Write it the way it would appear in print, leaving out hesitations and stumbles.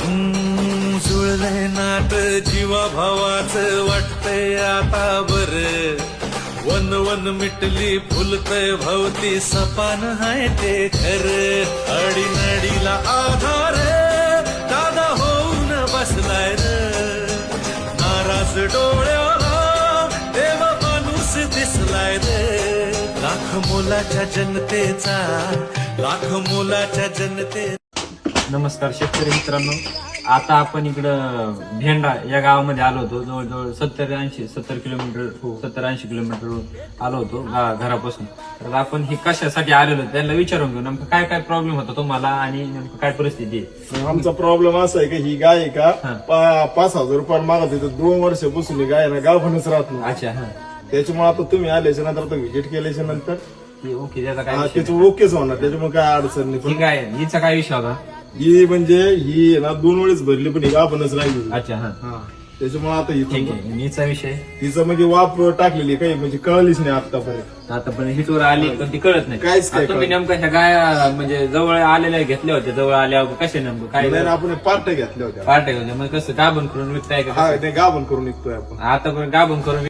जुळलंय नाट जीवा भावाचं वाटतंय आता बर वन वन मिटली फुलतय भवती सपान हाय ते घर अडीनडीला आधार दादा होऊन बसलाय र नाराज डोळ्याला देव माणूस दिसलाय रे लाख मोलाच्या जनतेचा लाख मोलाच्या जनते. नमस्कार शेतकरी मित्रांनो, आता आपण इकडं भेंडा या गावामध्ये आलो होतो. जवळजवळ 70-80 किलोमीटर आलो होतो घरापासून. तर आपण हे कशासाठी आलेलो त्यांना विचारून घेऊ नेमकं काय काय प्रॉब्लेम होता तुम्हाला आणि नेमकं काय परिस्थिती आहे. आमचा प्रॉब्लेम असा आहे की ही गाय आहे का 5,000 रुपये मागत येतं. 2 वर्षापासून ही गाय ना गावभनच राहत नाही. अच्छा, हा, त्याच्यामुळे आता तुम्ही आल्याच्या नंतर आता व्हिजिट केल्याच्या नंतर ओके. त्याचा काय विषय? त्याचं ओकेच होणार. त्याच्यामुळे काय अडचण नाही. ही काय हिचा काय विषय होता? ही म्हणजे ही ना 2 वेळेस भरली पण ही गावभनच राहिली. अच्छा, हा, त्याच्यामुळे आता ठीक इथं आहे. हिचा विषय तिचं म्हणजे वाप टाकलेली काही म्हणजे कळलीच नाही आतापर्यंत. आता पण हिटवर आली पण ती कळत नाही. काहीच काय आता तुम्ही नेमकं ह्या गाया म्हणजे जवळ आलेल्या घेतल्या होत्या. जवळ आल्यावर कसे नेमकं काय नाही, आपण पार्ट्या घेतल्या होत्या. पार्ट्या होत्या मग कसं गाभण करून विकताय का? हा, ते गाभण करून निघतोय आपण. आता पण गाभण करून